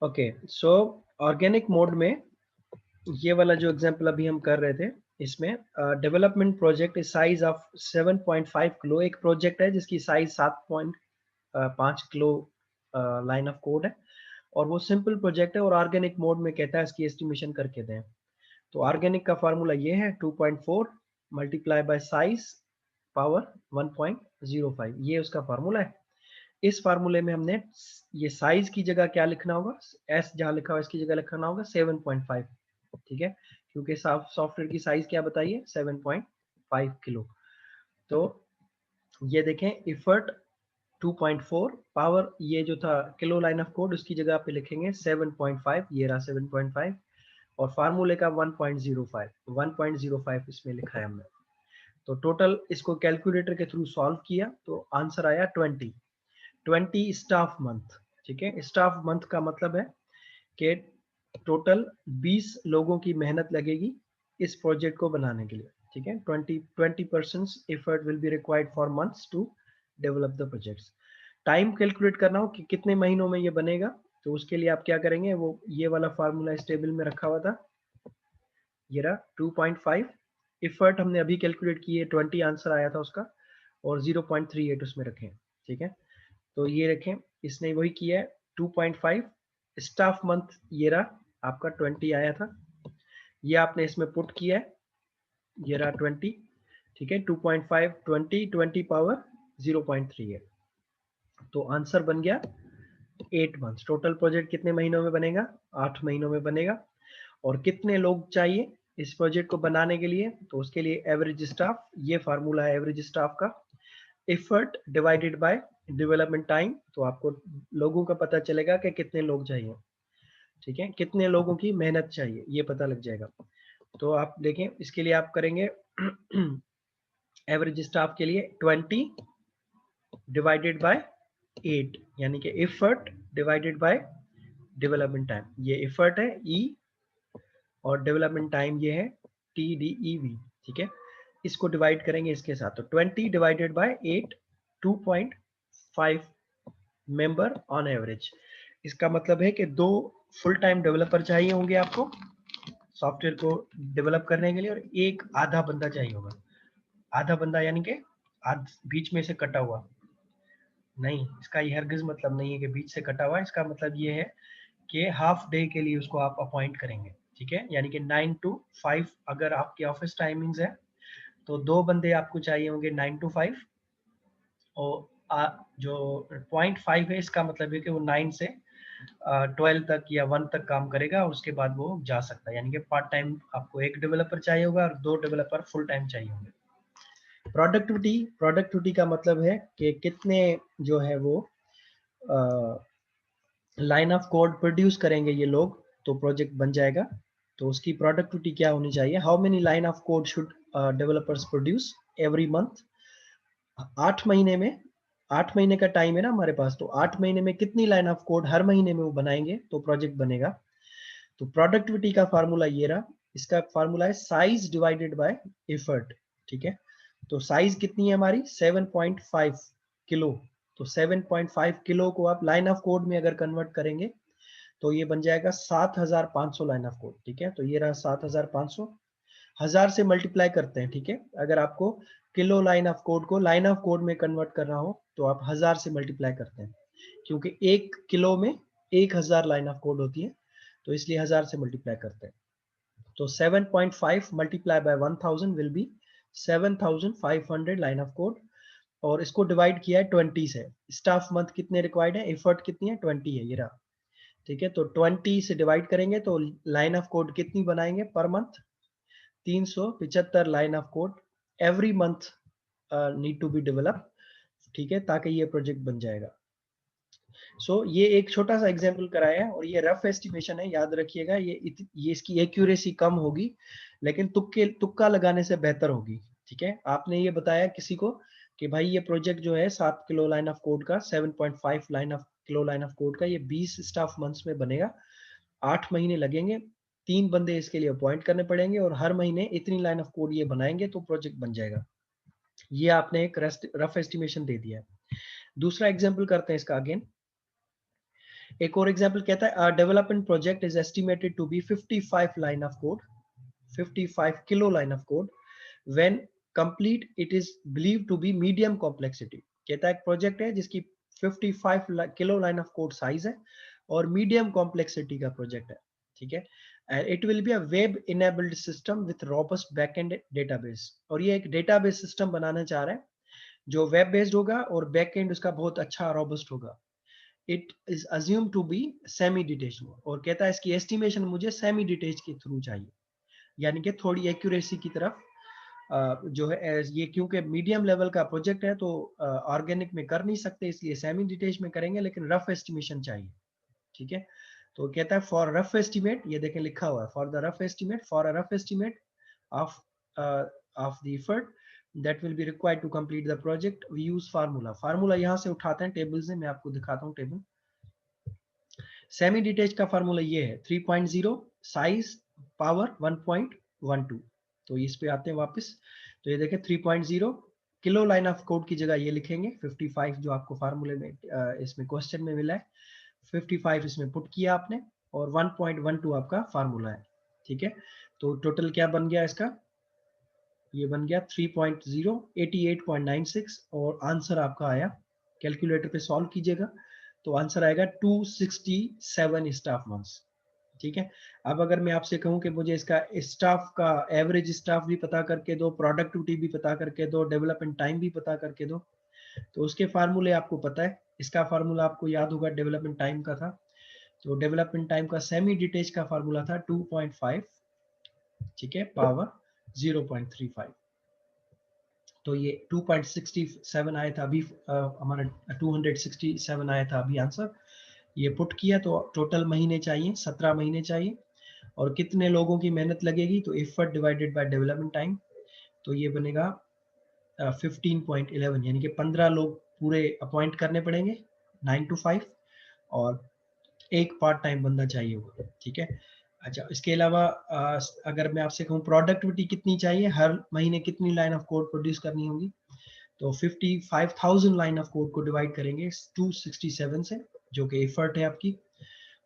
Okay, सो organic mode में ये वाला जो एग्जांपल अभी हम कर रहे थे, इसमें development project size of 7.5 kilo, एक प्रोजेक्ट है जिसकी size 7.5 kilo line of code है, और वो सिंपल प्रोजेक्ट है और ऑर्गेनिक मोड में कहता है इसकी एस्टिमेशन करके दें। तो ऑर्गेनिक का फार्मूला ये है 2.4 मल्टीप्लाई बाय साइज पावर 1.05, ये उसका फार्मूला है। इस फार्मूले में हमने ये साइज की जगह क्या लिखना होगा, एस जहां लिखा हुआ इसकी जगह लिखना होगा 7.5, ठीक है, क्योंकि सॉफ्टवेयर की साइज क्या बताइए 7.5 किलो। तो ये देखें, इफर्ट 2.4 पावर, ये जो था किलो लाइन ऑफ कोड, उसकी जगह पे लिखेंगे 7.5, ये रहा 7.5, और फार्मूले का 1.05 इसमें लिखा है हमने। तो टोटल इसको कैलकुलेटर के थ्रू सॉल्व किया तो आंसर आया 20 स्टाफ मंथ, ठीक है। स्टाफ मंथ का मतलब है कि टोटल 20 लोगों की मेहनत लगेगी इस प्रोजेक्ट को बनाने के लिए, ठीक है। 20% effort will be required for months to develop the projects. Time calculate करना हो कि कितने महीनों में ये बनेगा, तो उसके लिए आप क्या करेंगे, वो ये वाला फार्मूला इस टेबल में रखा हुआ था, ये रहा 2.5, एफर्ट हमने अभी कैलकुलेट किए 20 आंसर आया था उसका, और 0.38 उसमें रखें, ठीक है। तो ये रखें, इसने वही किया है 2.5, स्टाफ मंथ ये रहा आपका 20 आया था, ये आपने इसमें पुट किया है, ये रहा 20, ठीक है। 2.5 20 पावर 0.3 है, तो आंसर बन गया 8 मंथ। टोटल प्रोजेक्ट कितने महीनों में बनेगा, 8 महीनों में बनेगा। और कितने लोग चाहिए इस प्रोजेक्ट को बनाने के लिए, तो उसके लिए एवरेज स्टाफ, ये फार्मूला है एवरेज स्टाफ का, effort divided by development time, तो आपको लोगों का पता चलेगा कि कितने लोग चाहिए, ठीक है, कितने लोगों की मेहनत चाहिए ये पता लग जाएगा। तो आप देखें, इसके लिए आप करेंगे एवरेज स्टाफ के लिए 20 डिवाइडेड बाय 8, यानी कि effort divided by development time, ये एफर्ट है ई, और डेवलपमेंट टाइम ये है TDEV, ठीक है। इसको डिवाइड करेंगे इसके साथ, तो 20 divided by 8, 2.5 member on average. इसका मतलब है कि 2 फुल टाइम डेवलपर चाहिए होंगे आपको सॉफ्टवेयर को डेवलप करने के लिए, और एक आधा बंदा चाहिए होगा। आधा बंदा यानी कि बीच में से कटा हुआ नहीं, इसका ये हरगिज मतलब नहीं है कि बीच से कटा हुआ, इसका मतलब ये है कि हाफ डे के लिए उसको आप अपॉइंट करेंगे, ठीक है, यानी कि 9 to 5 अगर आपकी ऑफिस टाइमिंग्स है, तो 2 बंदे आपको चाहिए होंगे 9 to 5, और जो 0.5 है इसका मतलब है कि वो 9 से 12 तक या 1 तक काम करेगा, और उसके बाद वो जा सकता है, यानी कि पार्ट टाइम आपको एक डेवलपर चाहिए होगा और 2 डेवलपर फुल टाइम चाहिए होंगे। प्रोडक्टिविटी का मतलब है कि कितने जो है वो लाइन ऑफ कोड प्रोड्यूस करेंगे ये लोग, तो प्रोजेक्ट बन जाएगा। तो उसकी प्रोडक्टिविटी क्या होनी चाहिए, how many line of code should developers produce every month. 8 महीने में, 8 महीने का टाइम है ना हमारे पास, तो 8 महीने में कितनी लाइन ऑफ कोड हर महीने में वो बनाएंगे तो प्रोजेक्ट बनेगा। तो प्रोडक्टिविटी का फार्मूला ये रहा, इसका फार्मूला है साइज डिवाइडेड बाय एफर्ट, ठीक है। तो साइज कितनी है हमारी 7.5 किलो, तो 7.5 किलो को आप लाइन ऑफ कोड में अगर कन्वर्ट करेंगे तो ये बन जाएगा 7500 लाइन ऑफ कोड, ठीक है। तो ये रहा 7500, 1000 से मल्टीप्लाई करते हैं, ठीक है। अगर आपको किलो लाइन ऑफ कोड को लाइन ऑफ कोड में कन्वर्ट करना हो तो आप 1000 से मल्टीप्लाई करते हैं, क्योंकि 1 किलो में 1000 लाइन ऑफ कोड होती है, तो इसलिए 1000 से मल्टीप्लाई करते हैं। तो 7.5 multiply by 1000 will be 7500 line of code, और इसको डिवाइड किया है 20 से। स्टाफ मंथ कितने रिक्वायर्ड है, एफर्ट कितनी है 20 है, ये रहा, ठीक है। तो 20 से डिवाइड करेंगे तो लाइन ऑफ कोड कितनी बनाएंगे per month, 375 line of code every month need to be develop, ठीक है, ताकि ये प्रोजेक्ट बन जाएगा। ये एक छोटा सा एग्जांपल कराया है, और ये रफ एस्टिमेशन है, याद रखिएगा, ये इसकी एक्यूरेसी कम होगी, लेकिन तुक्का लगाने से बेहतर होगी, ठीक है। आपने ये बताया किसी को कि भाई ये प्रोजेक्ट जो है 7 किलो लाइन ऑफ कोड का, 7.5 किलो लाइन ऑफ कोड का, ये 20 स्टाफ मंथ्स में बनेगा, 8 महीने लगेंगे, 3 बंदे इसके लिए अपॉइंट करने पड़ेंगे, और हर महीने इतनी लाइन ऑफ कोड ये बनाएंगे तो प्रोजेक्ट बन जाएगा। ये आपने एक रफ एस्टिमेशन दे दिया है। दूसरा एग्जाम्पल करते हैं इसका अगेन। एक और एग्जांपल कहता है development project is estimated to be 55 line of code, 55 kilo line of code, when complete it is believe to be medium complexity. कहता है एक प्रोजेक्ट है जिसकी 55 kilo line of code size है और मीडियम कॉम्प्लेक्सिटी का प्रोजेक्ट है, ठीक है। It will be a web enabled system with robust backend database, और ये एक डेटाबेस सिस्टम बनाना चाह रहा है जो वेब बेस्ड होगा और बैकएंड उसका बहुत अच्छा रोबस्ट होगा। It is assume to be semi detached, और कहता है इसकी एस्टिमेशन मुझे सेमी डिटेच के थ्रू चाहिए, यानी कि थोड़ी एक्यूरेसी की तरफ जो है ये, क्योंकि मीडियम लेवल का प्रोजेक्ट है तो ऑर्गेनिक में कर नहीं सकते, इसलिए सेमी डिटेच में करेंगे, लेकिन रफ एस्टिमेशन चाहिए, ठीक है। तो कहता है फॉर रफ एस्टिमेट, ये देखें लिखा हुआ है, for the rough estimate, for a rough estimate of of the effort that will be required to complete the project we use formula. Formula यहाँ से उठाते हैं टेबल से, मैं आपको दिखाता हूँ टेबल। सेमी डिटेच का फार्मूला ये है 3.0 साइज पावर 1.12। तो इस पे आते हैं वापस, तो ये देखें 3.0 किलो लाइन ऑफ कोड की जगह ये लिखेंगे 55 जो आपको फार्मूले में इसमें क्वेश्चन में मिला है, 55 इसमें पुट किया आपने, और 1.12 आपका फार्मूला है, ठीक है। तो टोटल क्या बन गया इसका, ये बन गया 3.0 88.96, और आंसर आपका आया, कैलकुलेटर पे सॉल्व कीजिएगा तो आंसर आएगा 267 स्टाफ मंथ्स, ठीक है। अब अगर मैं आपसे कहूं कि मुझे इसका स्टाफ का एवरेज स्टाफ भी पता करके दो, प्रोडक्टिविटी भी पता करके दो, डेवलपमेंट टाइम भी पता करके दो, तो उसके फार्मूले आपको पता है। इसका फार्मूला आपको याद होगा, डेवलपमेंट टाइम का था, तो डेवलपमेंट टाइम का सेमी डिटेच का फार्मूला था 2.5, ठीक है, पावर 0.35। तो ये 2.67 आया था अभी, हमारा 267 आया था अभी आंसर, ये पुट किया तो टोटल महीने चाहिए 17 महीने चाहिए, और कितने लोगों की मेहनत लगेगी, तो effort divided by development time, तो ये बनेगा 15.11, यानी कि 15 लोग पूरे अपॉइंट करने पड़ेंगे 9 to 5, और एक पार्ट टाइम बंदा चाहिए होगा, ठीक है। अच्छा, इसके अलावा अगर मैं आपसे कहूँ प्रोडक्टिविटी कितनी चाहिए, हर महीने कितनी लाइन ऑफ कोड प्रोड्यूस करनी होगी, तो 55,000 लाइन ऑफ कोड को डिवाइड करेंगे 267 से, जो कि एफर्ट है आपकी,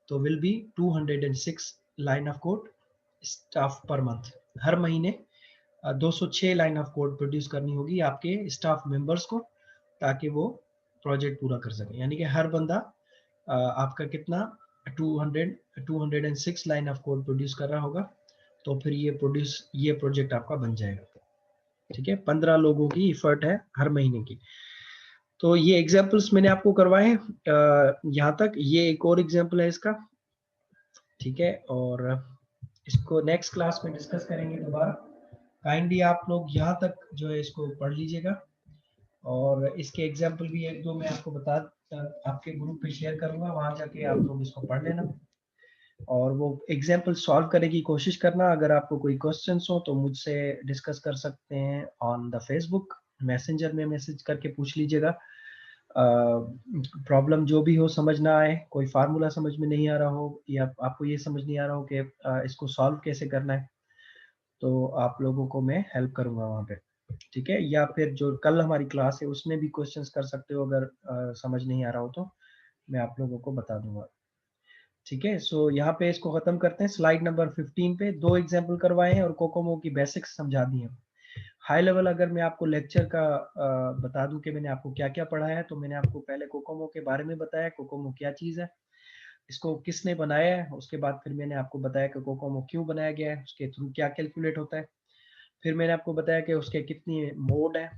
तो will be 206 line of code staff per month. हर महीने 206 लाइन ऑफ कोड प्रोड्यूस करनी होगी आपके स्टाफ मेंबर्स को, ताकि वो प्रोजेक्ट पूरा कर सके, यानी कि हर बंदा आपका कितना 206 लाइन ऑफ कोड प्रोड्यूस कर रहा होगा, तो फिर ये प्रोजेक्ट आपका बन जाएगा, ठीक है। 15 लोगों की एफर्ट है हर महीने की। तो ये एग्जांपल्स मैंने आपको करवाए हैं यहाँ तक, ये एक और एग्जांपल है इसका, ठीक है, और इसको नेक्स्ट क्लास में डिस्कस करेंगे दोबारा। काइंडली आप लोग यहाँ तक जो है इसको पढ़ लीजिएगा, और इसके एग्जांपल भी एक दो मैं आपको आपके ग्रुप पे शेयर करूंगा, वहां जाके आप लोग इसको पढ़ लेना और वो एग्जांपल सॉल्व करने की कोशिश करना। अगर आपको कोई क्वेश्चंस हो तो मुझसे डिस्कस कर सकते हैं ऑन द फेसबुक मैसेंजर में, मैसेज करके पूछ लीजिएगा। प्रॉब्लम जो भी हो, समझ ना आए, कोई फार्मूला समझ में नहीं आ रहा हो, या आपको ये समझ नहीं आ रहा हो कि इसको सॉल्व कैसे करना है, तो आप लोगों को मैं हेल्प करूंगा वहाँ पे, ठीक है। या फिर जो कल हमारी क्लास है उसमें भी क्वेश्चंस कर सकते हो, अगर समझ नहीं आ रहा हो तो मैं आप लोगों को बता दूंगा, ठीक है। सो यहाँ पे इसको खत्म करते हैं। स्लाइड नंबर 15 पे 2 एग्जाम्पल करवाए हैं और कोकोमो की बेसिक्स समझा दी है। हाई लेवल अगर मैं आपको लेक्चर का बता दूं कि मैंने आपको क्या क्या पढ़ाया है, तो मैंने आपको पहले कोकोमो के बारे में बताया, कोकोमो क्या चीज़ है, इसको किसने बनाया है, उसके बाद फिर मैंने आपको बताया कि कोकोमो क्यों बनाया गया है, उसके थ्रू क्या कैलकुलेट होता है, फिर मैंने आपको बताया कि उसके कितनी मोड है,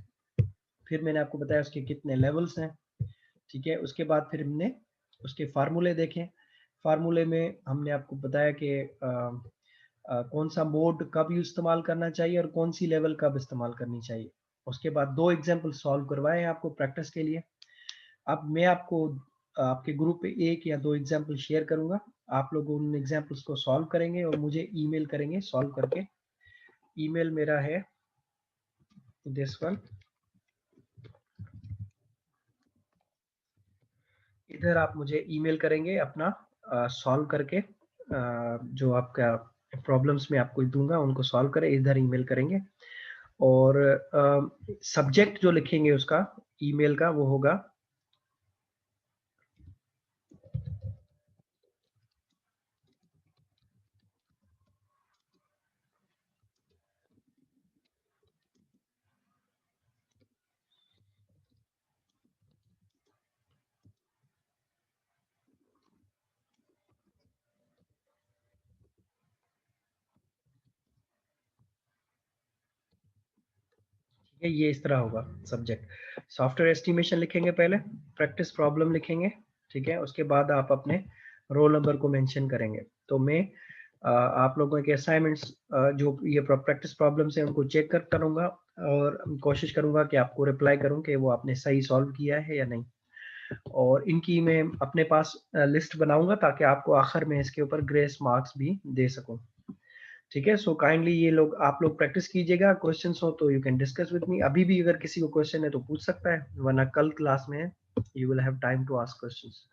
फिर मैंने आपको बताया उसके कितने लेवल्स हैं, ठीक है। उसके बाद फिर हमने उसके फार्मूले देखे, फार्मूले में हमने आपको बताया कि कौन सा मोड कब इस्तेमाल करना चाहिए और कौन सी लेवल कब इस्तेमाल करनी चाहिए। उसके बाद 2 एग्जाम्पल सॉल्व करवाए हैं आपको प्रैक्टिस के लिए। अब मैं आपको आपके ग्रुप पे 1 या 2 एग्जाम्पल शेयर करूंगा, आप लोग उन एग्जाम्पल्स को सॉल्व करेंगे और मुझे ईमेल करेंगे सॉल्व करके। ईमेल मेरा है दिस वन, इधर आप मुझे ईमेल करेंगे अपना सॉल्व करके, जो आपका प्रॉब्लम्स मैं आपको दूंगा उनको सॉल्व करें, इधर ईमेल करेंगे। और सब्जेक्ट जो लिखेंगे उसका ईमेल का वो होगा ये इस तरह होगा सब्जेक्ट। सॉफ्टवेयर एस्टिमेशन लिखेंगे पहले, प्रैक्टिस प्रॉब्लम लिखेंगे, ठीक है, उसके बाद आप अपने रोल नंबर को मेंशन करेंगे। तो मैं आप लोगों के असाइनमेंट्स जो ये प्रैक्टिस प्रॉब्लम्स हैं उनको चेक कर करूँगा और कोशिश करूँगा कि आपको रिप्लाई करूँ कि वो आपने सही सॉल्व किया है या नहीं। और इनकी मैं अपने पास लिस्ट बनाऊंगा ताकि आपको आखिर में इसके ऊपर ग्रेस मार्क्स भी दे सकूं। ठीक है, सो काइंडली ये लोग आप लोग प्रैक्टिस कीजिएगा, क्वेश्चंस हो तो you can discuss with me. अभी भी अगर किसी को क्वेश्चन है तो पूछ सकता है, वरना कल क्लास में you will have time to ask questions.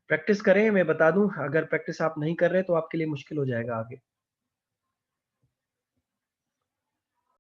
Practice करें, मैं बता दूं, अगर प्रैक्टिस आप नहीं कर रहे तो आपके लिए मुश्किल हो जाएगा आगे।